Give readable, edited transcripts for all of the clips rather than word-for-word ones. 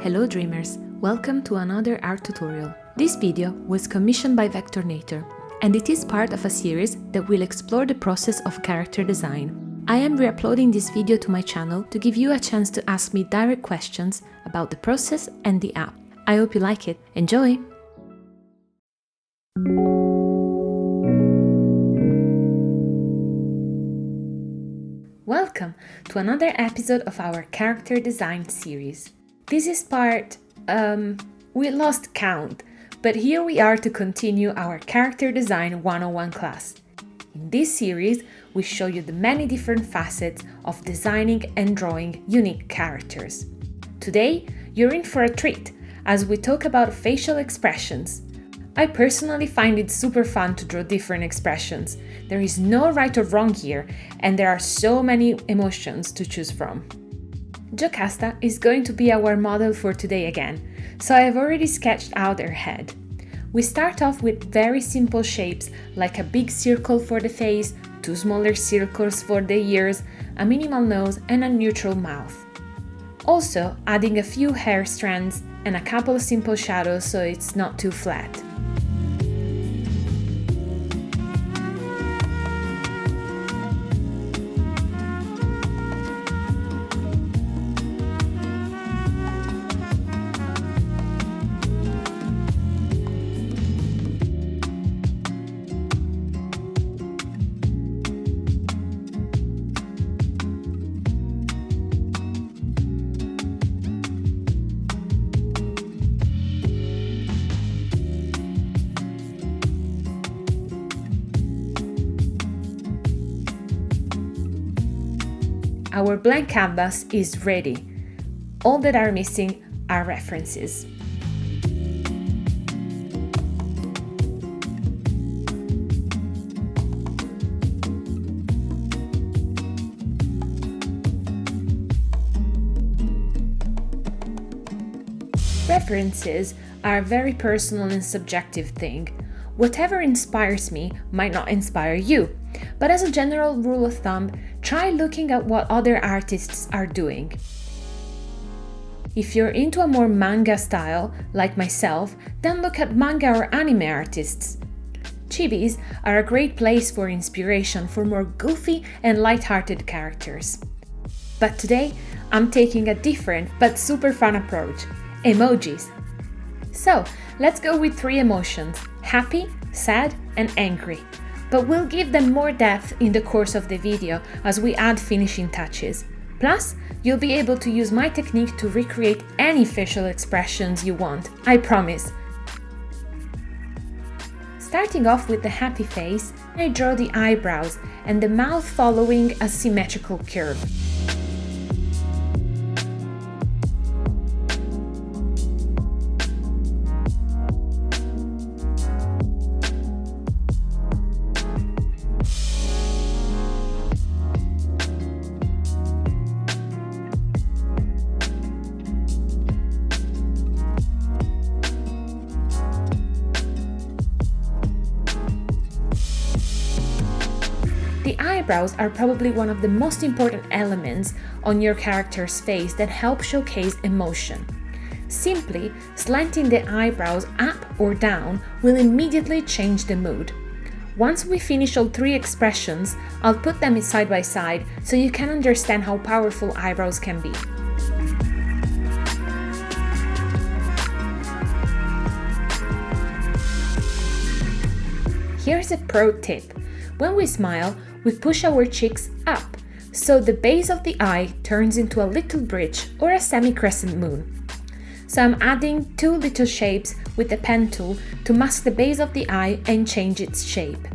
Hello dreamers, welcome to another art tutorial. This video was commissioned by Vectornator, and it is part of a series that will explore the process of character design. I am re-uploading this video to my channel to give you a chance to ask me direct questions about the process and the app. I hope you like it. Enjoy! Welcome to another episode of our character design series. This is part, we lost count, but here we are to continue our character design 101 class. In this series, we show you the many different facets of designing and drawing unique characters. Today, you're in for a treat as we talk about facial expressions. I personally find it super fun to draw different expressions. There is no right or wrong here, and there are so many emotions to choose from. Jocasta is going to be our model for today again, so I have already sketched out her head. We start off with very simple shapes like a big circle for the face, two smaller circles for the ears, a minimal nose and a neutral mouth. Also adding a few hair strands and a couple of simple shadows so it's not too flat. Our blank canvas is ready. All that are missing are references. References are a very personal and subjective thing. Whatever inspires me might not inspire you, but as a general rule of thumb, try looking at what other artists are doing. If you're into a more manga style, like myself, then look at manga or anime artists. Chibis are a great place for inspiration for more goofy and light-hearted characters. But today, I'm taking a different but super fun approach: emojis. So, let's go with 3 emotions: happy, sad, and angry. But we'll give them more depth in the course of the video as we add finishing touches. Plus, you'll be able to use my technique to recreate any facial expressions you want, I promise. Starting off with the happy face, I draw the eyebrows and the mouth following a symmetrical curve. The eyebrows are probably one of the most important elements on your character's face that help showcase emotion. Simply slanting the eyebrows up or down will immediately change the mood. Once we finish all 3 expressions, I'll put them side by side so you can understand how powerful eyebrows can be. Here's a pro tip. When we smile, we push our cheeks up, so the base of the eye turns into a little bridge or a semi-crescent moon. So I'm adding 2 little shapes with the pen tool to mask the base of the eye and change its shape.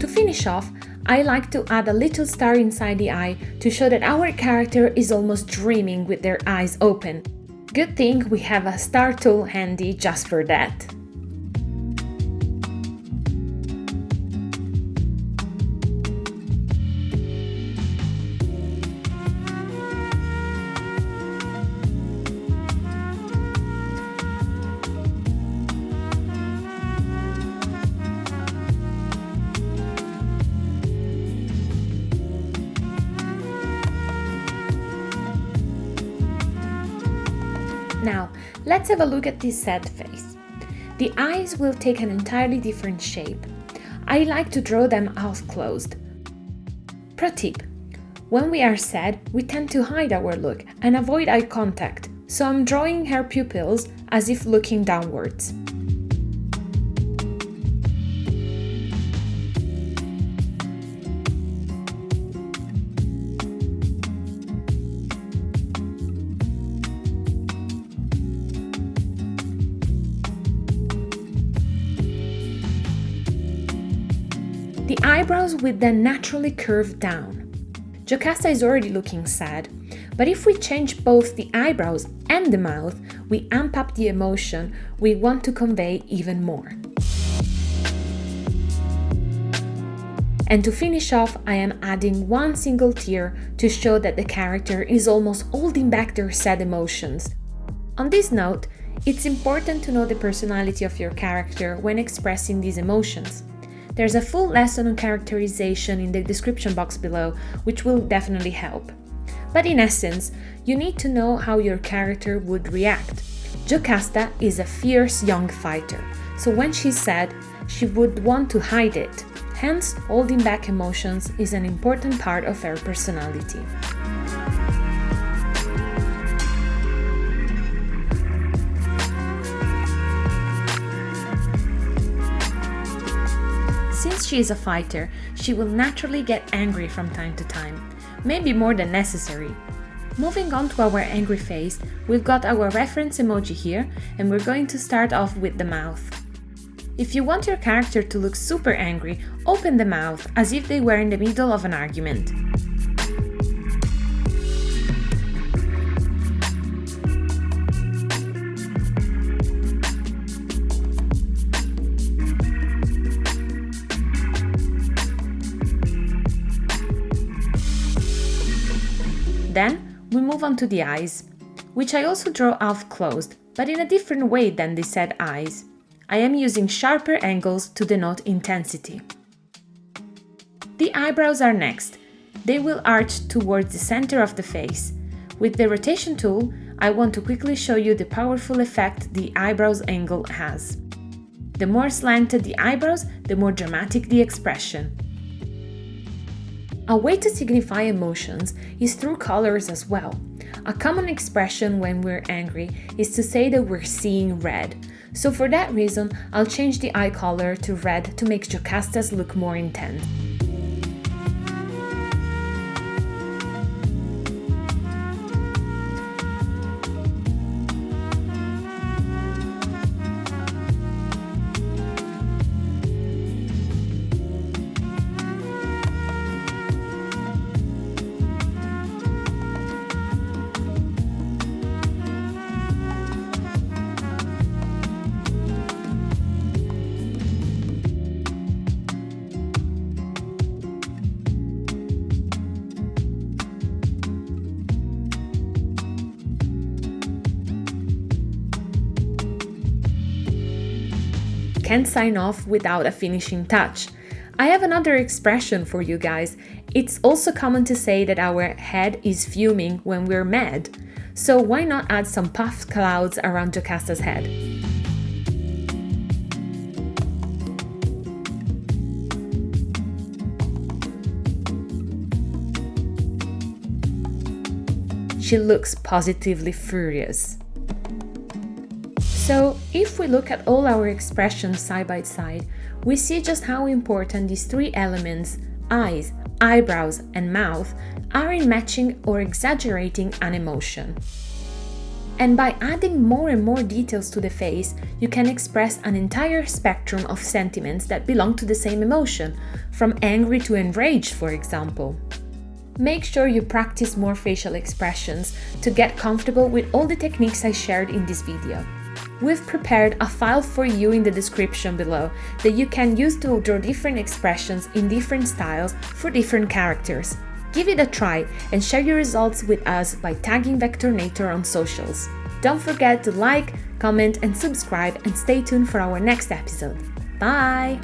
To finish off, I like to add a little star inside the eye to show that our character is almost dreaming with their eyes open. Good thing we have a star tool handy just for that. Now, let's have a look at this sad face. The eyes will take an entirely different shape. I like to draw them half closed. Pro tip: when we are sad, we tend to hide our look and avoid eye contact, so I'm drawing her pupils as if looking downwards. The eyebrows will then naturally curve down. Jocasta is already looking sad, but if we change both the eyebrows and the mouth, we amp up the emotion we want to convey even more. And to finish off, I am adding one single tear to show that the character is almost holding back their sad emotions. On this note, it's important to know the personality of your character when expressing these emotions. There's a full lesson on characterization in the description box below, which will definitely help. But in essence, you need to know how your character would react. Jocasta is a fierce young fighter, so when she's sad, she would want to hide it. Hence, holding back emotions is an important part of her personality. Since she is a fighter, she will naturally get angry from time to time, maybe more than necessary. Moving on to our angry face, we've got our reference emoji here, and we're going to start off with the mouth. If you want your character to look super angry, open the mouth as if they were in the middle of an argument. Then, we move on to the eyes, which I also draw half closed, but in a different way than the said eyes. I am using sharper angles to denote intensity. The eyebrows are next. They will arch towards the center of the face. With the rotation tool, I want to quickly show you the powerful effect the eyebrows angle has. The more slanted the eyebrows, the more dramatic the expression. A way to signify emotions is through colors as well. A common expression when we're angry is to say that we're seeing red. So for that reason, I'll change the eye color to red to make Jocasta's look more intense. Can't sign off without a finishing touch. I have another expression for you guys. It's also common to say that our head is fuming when we're mad. So why not add some puffed clouds around Jocasta's head? She looks positively furious. So, if we look at all our expressions side by side, we see just how important these three elements, eyes, eyebrows, and mouth, are in matching or exaggerating an emotion. And by adding more and more details to the face, you can express an entire spectrum of sentiments that belong to the same emotion, from angry to enraged, for example. Make sure you practice more facial expressions to get comfortable with all the techniques I shared in this video. We've prepared a file for you in the description below that you can use to draw different expressions in different styles for different characters. Give it a try and share your results with us by tagging Vectornator on socials. Don't forget to like, comment and subscribe, and stay tuned for our next episode. Bye!